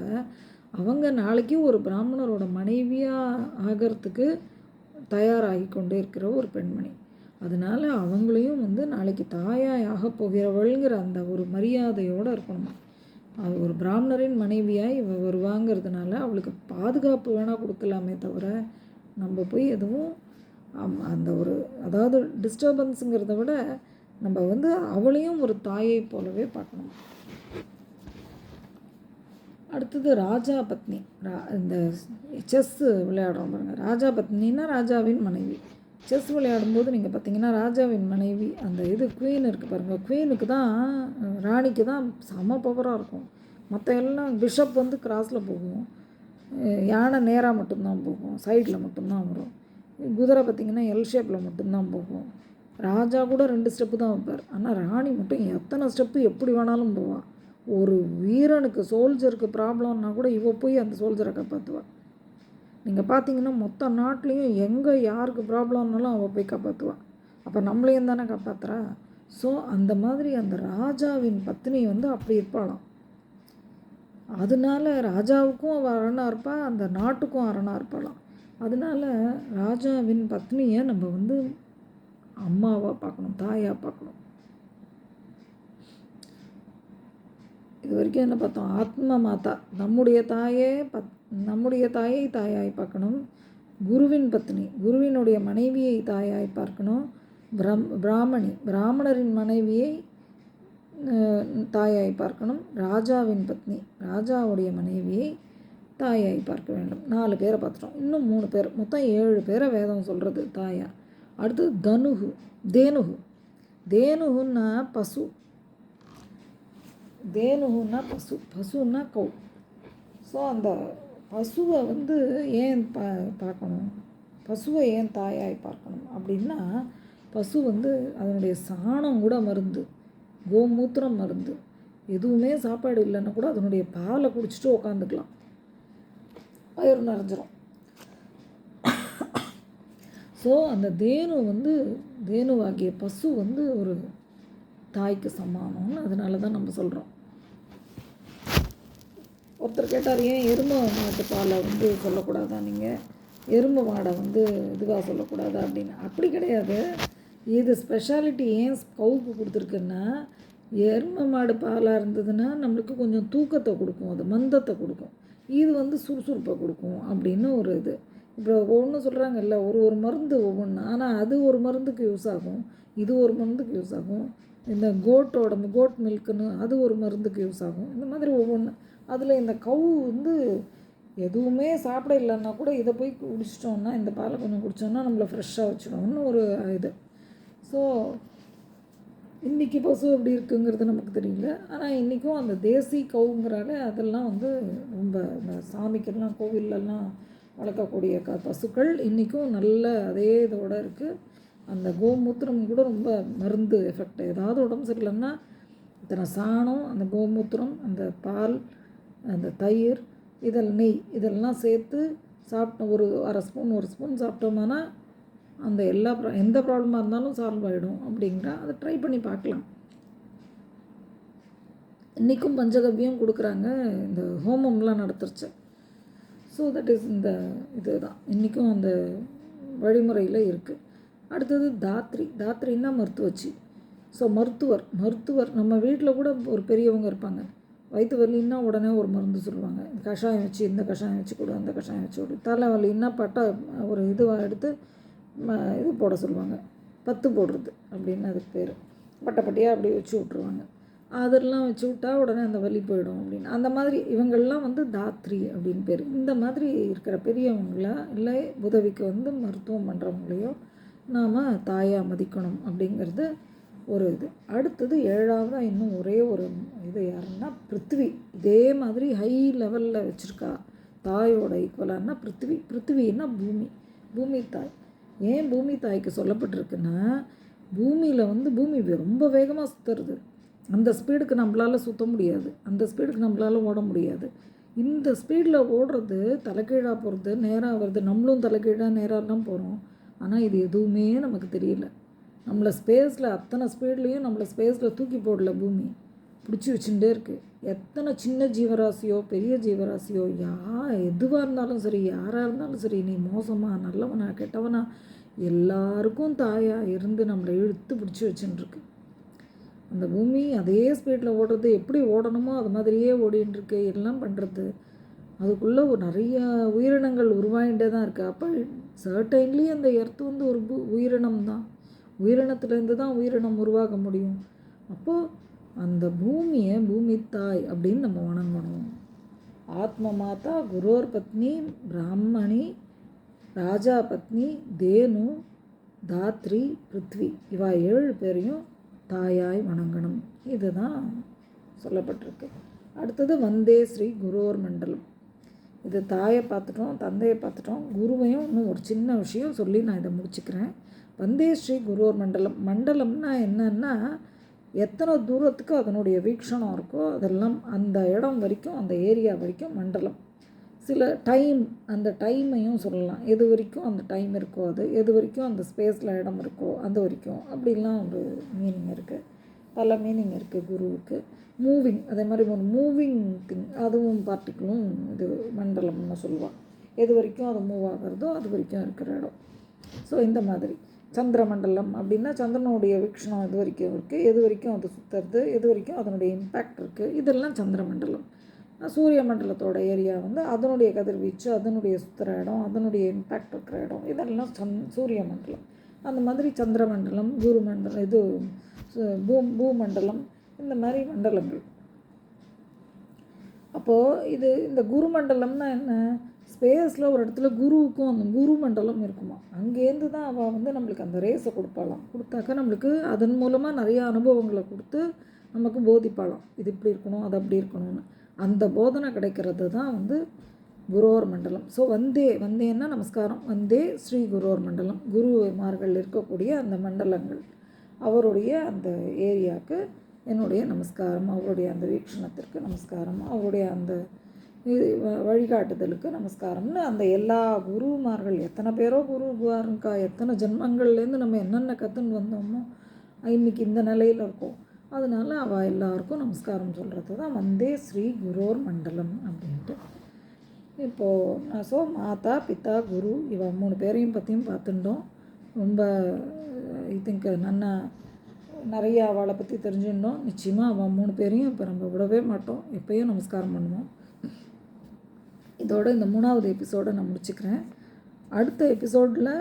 அவங்க நாளைக்கு ஒரு பிராமணரோட மனைவியாக ஆகிறதுக்கு தயாராகி கொண்டே இருக்கிற ஒரு பெண்மணி. அதனால் அவங்களையும் வந்து நாளைக்கு தாயாய் ஆக போகிறவள்ங்கிற அந்த ஒரு மரியாதையோடு இருக்கணுமா. அது ஒரு பிராமணரின் மனைவியாய் வருவாங்கிறதுனால அவளுக்கு பாதுகாப்பு வேணால் கொடுக்கலாமே தவிர நம்ம போய் எதுவும் அந்த ஒரு அதாவது டிஸ்டர்பன்ஸுங்கிறத விட நம்ம வந்து அவளையும் ஒரு தாயை போலவே பார்க்கணும். அடுத்தது ராஜா பத்னி. இந்த செஸ்ஸு விளையாடுறோம் பாருங்கள். ராஜா பத்னின்னா ராஜாவின் மனைவி. செஸ் விளையாடும்போது நீங்கள் பார்த்தீங்கன்னா ராஜாவின் மனைவி அந்த இது குவீன் இருக்குது பாருங்கள். குவீனுக்கு தான் ராணிக்கு தான் செம பவராக இருக்கும். மற்ற எல்லாம் பிஷப் வந்து கிராஸில் போகும், யானை நேராக மட்டும்தான் போகும், சைடில் மட்டும்தான் வரும். குதிரை பார்த்திங்கன்னா எல் ஷேப்பில் மட்டும்தான் போகும். ராஜா கூட 2 ஸ்டெப்பு தான் வைப்பார். ஆனால் ராணி மட்டும் எத்தனை ஸ்டெப்பு எப்படி வேணாலும் போவாள். ஒரு வீரனுக்கு சோல்ஜருக்கு ப்ராப்ளம்னா கூட இவ போய் அந்த சோல்ஜரை காப்பாற்றுவாள். நீங்கள் பார்த்தீங்கன்னா மொத்த நாட்டிலையும் எங்கே யாருக்கு ப்ராப்ளம்னாலும் அவள் போய் காப்பாற்றுவாள். அப்போ நம்மளையும் தானே காப்பாற்றுறா. ஸோ அந்த மாதிரி அந்த ராஜாவின் பத்னி வந்து அப்படி இருப்பாளாம். அதனால ராஜாவுக்கும் அவள் அரணாக இருப்பாள், அந்த நாட்டுக்கும் அரணாக இருப்பாளாம். அதனால ராஜாவின் பத்னியை நம்ம வந்து அம்மாவாக பார்க்கணும், தாயாக பார்க்கணும். இது வரைக்கும் என்ன பார்த்தோம்? ஆத்ம மாதா, நம்முடைய தாயை தாயாய் பார்க்கணும். குருவின் பத்னி, குருவினுடைய மனைவியை தாயாய் பார்க்கணும். பிராமணரின் மனைவியை தாயாய் பார்க்கணும். ராஜாவின் பத்னி, ராஜாவுடைய மனைவியை தாயாய் பார்க்க வேண்டும். 4 பேரை பார்த்துட்டோம். இன்னும் 3 பேர், மொத்தம் 7 பேரை வேதம் சொல்கிறது தாயா. அடுத்து தேனுகு. தேனுகுன்னா பசு. தேனுகுன்னா பசு, பசுன்னா கௌ. ஸோ அந்த பசுவை வந்து ஏன் பார்க்கணும், பசுவை ஏன் தாயாய் பார்க்கணும் அப்படின்னா, பசு வந்து அதனுடைய சாணம் கூட மருந்து, கோமூத்திரம் மருந்து. எதுவுமே சாப்பாடு இல்லைன்னா கூட அதனுடைய பாலை குடிச்சிட்டு உக்காந்துக்கலாம், வயிறு நிறைஞ்சிரும். ஸோ அந்த தேனுவாகிய பசு வந்து ஒரு தாய்க்கு சமானம்னு அதனால தான் நம்ம சொல்கிறோம். ஒருத்தர் கேட்டார், ஏன் எருமை மாட்டு பாலை வந்து சொல்லக்கூடாதா, நீங்கள் எருமை மாடை வந்து இதுவாக சொல்லக்கூடாதா அப்படின்னு. அப்படி கிடையாது. இது ஸ்பெஷாலிட்டி ஏன் கவுக்கு கொடுத்துருக்குன்னா, எருமை மாடு பாலாக இருந்ததுன்னா நம்மளுக்கு கொஞ்சம் தூக்கத்தை கொடுக்கும், அது மந்தத்தை கொடுக்கும். இது வந்து சுறுசுறுப்பை கொடுக்கும் அப்படின்னு ஒரு இது. இப்போ ஒவ்வொன்று சொல்கிறாங்கல்ல, ஒரு மருந்து ஒவ்வொன்று. ஆனால் அது ஒரு மருந்துக்கு யூஸ் ஆகும், இது ஒரு மருந்துக்கு யூஸ் ஆகும். இந்த கோட் மில்க்குன்னு அது ஒரு மருந்துக்கு யூஸ் ஆகும். இந்த மாதிரி ஒவ்வொன்று. அதில் இந்த கவு வந்து எதுவுமே சாப்பிட இல்லைன்னா கூட இதை போய் குடிச்சிட்டோம்னா, இந்த பாலை கொஞ்சம் குடித்தோம்னா நம்மளை ஃப்ரெஷ்ஷாக வச்சிடணும்னு ஒரு இது. ஸோ இன்றைக்கி பசு எப்படி இருக்குங்கிறது நமக்கு தெரியல. ஆனால் இன்றைக்கும் அந்த தேசி கவுங்கிறால அதெல்லாம் வந்து ரொம்ப இந்த சாமிக்கெல்லாம் கோவிலெல்லாம் வளர்க்கக்கூடிய பசுக்கள் இன்றைக்கும் நல்ல அதே இதோடு இருக்குது. அந்த கோமூத்திரம் கூட ரொம்ப மருந்து எஃபெக்ட். ஏதாவது உடம்பு சரியில்லைன்னா இத்தனை சாணம், அந்த கோமூத்திரம், அந்த பால், அந்த தயிர், நெய் இதெல்லாம் சேர்த்து சாப்பிட்டோம், ஒரு அரை ஸ்பூன் 1 ஸ்பூன் சாப்பிட்டோம்னா அந்த எந்த ப்ராப்ளமாக இருந்தாலும் சால்வ் ஆகிடும் அப்படிங்கிற அதை ட்ரை பண்ணி பார்க்கலாம். இன்றைக்கும் பஞ்சகவ்யம் கொடுக்குறாங்க, இந்த ஹோமம்லாம் நடத்துருச்சு. ஸோ தட் இஸ் இந்த இது தான் இன்றைக்கும் அந்த வழிமுறையில் இருக்குது. அடுத்தது தாத்ரின்னா மருத்துவச்சி. ஸோ மருத்துவர் நம்ம வீட்டில் கூட ஒரு பெரியவங்க இருப்பாங்க. வயிற்று வலின்னா உடனே ஒரு மருந்து சொல்லுவாங்க, கஷாயம் வச்சு இந்த கஷாயம் வச்சு கொடு, அந்த கஷாயம் வச்சு கொடு. தலை வலின்னா ஒரு இதுவாக எடுத்து இது போட சொல்லுவாங்க, பத்து போடுறது அப்படின்னு அதுக்கு பேர். பட்டையாக அப்படி வச்சு விட்ருவாங்க. அதெல்லாம் வச்சு விட்டா உடனே அந்த வலி போயிடும் அப்படின்னு. அந்த மாதிரி இவங்கள்லாம் வந்து தாத்ரி அப்படின்னு பேர். இந்த மாதிரி இருக்கிற பெரியவங்களா இல்லை உதவிக்கு வந்து மருத்துவம் பண்ணுறவங்களையோ நாம் தாயாக மதிக்கணும் அப்படிங்கிறது ஒரு இது. அடுத்தது 7ஆவதாக இன்னும் ஒரே ஒரு இது யாருன்னா பிருத்திவி. இதே மாதிரி ஹை லெவலில் வச்சுருக்கா தாயோட ஈக்குவலானா பிருத்திவின்னா பூமி தாய். ஏன் பூமி தாய்க்கு சொல்லப்பட்டிருக்குன்னா, பூமியில் வந்து பூமி ரொம்ப வேகமாக சுற்றுறது. அந்த ஸ்பீடுக்கு நம்மளால் சுற்ற முடியாது, அந்த ஸ்பீடுக்கு நம்மளால் ஓட முடியாது. இந்த ஸ்பீடில் ஓடுறது, தலைகீழாக போகிறது, நேராக வருது, நம்மளும் தலைகீழாக நேராகலாம் போகிறோம். ஆனால் இது எதுவுமே நமக்கு தெரியல. நம்மளை அத்தனை ஸ்பீட்லேயும் நம்மளை ஸ்பேஸில் தூக்கி போடல, பூமி பிடிச்சி வச்சுட்டே இருக்குது. எத்தனை சின்ன ஜீவராசியோ பெரிய ஜீவராசியோ எதுவாக இருந்தாலும் சரி, யாராக இருந்தாலும் சரி, நீ மோசமாக நல்லவனா கெட்டவனா எல்லாருக்கும் தாயாக இருந்து நம்மளை இழுத்து பிடிச்சி வச்சுட்டுருக்கு. அந்த பூமி அதே ஸ்பீடில் ஓடுறது, எப்படி ஓடணுமோ அது மாதிரியே ஓடின்ட்டுருக்கு, எல்லாம் பண்ணுறது. அதுக்குள்ளே நிறைய உயிரினங்கள் உருவாகிட்டே தான் இருக்குது. அப்போ சர்டைன்லி அந்த எர்த்து வந்து ஒரு உயிரினம் தான். உயிரினத்துலேருந்து தான் உயிரினம் உருவாக முடியும். அப்போது அந்த பூமியை பூமி தாய் அப்படின்னு நம்ம வணங்கணும். ஆத்ம மாதா குரோர் பத்னி பிராமணி ராஜா பத்னி தேனு தாத்ரி பிருத்வி இவா 7 பேரையும் தாயாய் வணங்கணும். இதுதான் சொல்லப்பட்டிருக்கு. அடுத்தது வந்தே ஸ்ரீ குரோர் மண்டலம். இது தாயை பார்த்துட்டோம், தந்தையை பார்த்துட்டோம், குருவையும் இன்னும் ஒரு சின்ன விஷயம் சொல்லி நான் இதை முடிச்சுக்கிறேன். வந்தே ஸ்ரீ குரோர் மண்டலம். மண்டலம்னா என்னன்னா எத்தனை தூரத்துக்கு அதனுடைய வீக்ஷணம் இருக்கோ அதெல்லாம் அந்த இடம் வரைக்கும், அந்த ஏரியா வரைக்கும் மண்டலம். சில டைம், அந்த டைமையும் சொல்லலாம். எது வரைக்கும் அந்த டைம் இருக்கோ, அது எது வரைக்கும் அந்த ஸ்பேஸில் இடம் இருக்கோ அது வரைக்கும், அப்படிலாம் ஒரு மீனிங் இருக்குது. பல மீனிங் இருக்குது குருவுக்கு. மூவிங், அதே மாதிரி ஒரு மூவிங் திங், அதுவும் பார்ட்டிகளும் இது மண்டலம்னு சொல்லுவாள். எது வரைக்கும் அது மூவ் ஆகிறதோ அது வரைக்கும் இருக்கிற இடம். ஸோ இந்த மாதிரி சந்திர மண்டலம் அப்படின்னா சந்திரனுடைய வீக்ஷணம் எது வரைக்கும் இருக்குது, எது வரைக்கும் அது சுற்றுறது, எது வரைக்கும் அதனுடைய இம்பேக்ட் இருக்குது, இதெல்லாம் சந்திர மண்டலம். சூரிய மண்டலத்தோட ஏரியா வந்து அதனுடைய கதிர்வீச்சு, அதனுடைய சுற்றுற இடம், அதனுடைய இம்பேக்ட் இருக்கிற இடம், இதெல்லாம் சூரிய மண்டலம். அந்த மாதிரி சந்திர மண்டலம், குரு மண்டலம், இது பூமண்டலம், இந்த மாதிரி மண்டலங்கள். அப்போது இந்த குரு மண்டலம்னா என்ன, ஸ்பேஸில் ஒரு இடத்துல குருவுக்கும் அந்த குரு மண்டலம் இருக்குமா, அங்கேருந்து தான் அவள் வந்து நம்மளுக்கு அந்த ரேஸை கொடுப்பாளாம். கொடுத்தாக்கா நம்மளுக்கு அதன் மூலமாக நிறையா அனுபவங்களை கொடுத்து நமக்கு போதிப்பாளாம். இது இப்படி இருக்கணும், அது அப்படி இருக்கணும்னு. அந்த போதனை கிடைக்கிறது தான் வந்து குரோர் மண்டலம். ஸோ வந்தேன்னா நமஸ்காரம். வந்தே ஸ்ரீ குரோர் மண்டலம். குருமார்கள் இருக்கக்கூடிய அந்த மண்டலங்கள், அவருடைய அந்த ஏரியாவுக்கு என்னுடைய நமஸ்காரம், அவருடைய அந்த வீக்ஷணத்திற்கு நமஸ்காரம், அவருடைய அந்த வழிகாட்டுதலுக்கு நமஸ்காரம்னு அந்த எல்லா குருமார்கள், எத்தனை பேரோ குருவாருங்கா, எத்தனை ஜென்மங்கள்லேருந்து நம்ம என்னென்ன கற்றுன்னு வந்தோமோ இன்றைக்கி இந்த நிலையில் இருக்கோம். அதனால் அவள் எல்லாருக்கும் நமஸ்காரம் சொல்கிறது தான் வந்தே ஸ்ரீ குரோர் மண்டலம் அப்படின்ட்டு. இப்போது ஸோ மாதா பிதா குரு இவ 3 பேரையும் பற்றியும் பார்த்துட்டோம். ரொம்ப ஐ திங்க் நிறையா அவளை பற்றி தெரிஞ்சுட்டோம். நிச்சயமாக அவள் 3 பேரையும் இப்போ நம்ம விடவே மாட்டோம், எப்போயும் நமஸ்காரம் பண்ணுவோம். இதோட இந்த 3வது எபிசோடை நான் முடிச்சுக்கிறேன். அடுத்த எபிசோடில்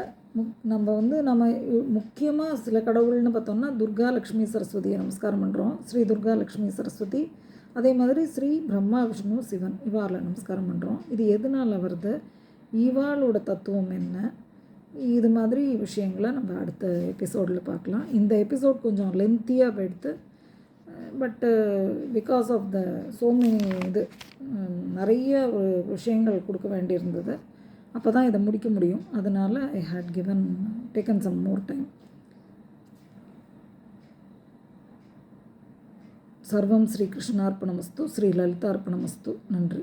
நம்ம முக்கியமாக சில கடவுள்னு பார்த்தோம்னா துர்கா லக்ஷ்மி சரஸ்வதியை நமஸ்காரம் பண்ணுறோம். ஸ்ரீ துர்கா லக்ஷ்மி சரஸ்வதி, அதே மாதிரி ஸ்ரீ பிரம்மா விஷ்ணு சிவன், இவாளை நமஸ்காரம் பண்ணுறோம். இது எதனால் வருது, இவாளோட தத்துவம் என்ன, இது மாதிரி விஷயங்களை நம்ம அடுத்த எபிசோடில் பார்க்கலாம். இந்த எபிசோட் கொஞ்சம் லென்த்தியாக போயிடுத்து, but because of the so many நிறைய விஷயங்கள் கொடுக்க வேண்டியிருந்தது. அப்போ தான் இதை முடிக்க முடியும். அதனால் I had taken some more time. சர்வம் ஸ்ரீ கிருஷ்ணார்ப்பணமஸ்து, ஸ்ரீ லலிதார்ப்பணமஸ்து. நன்றி.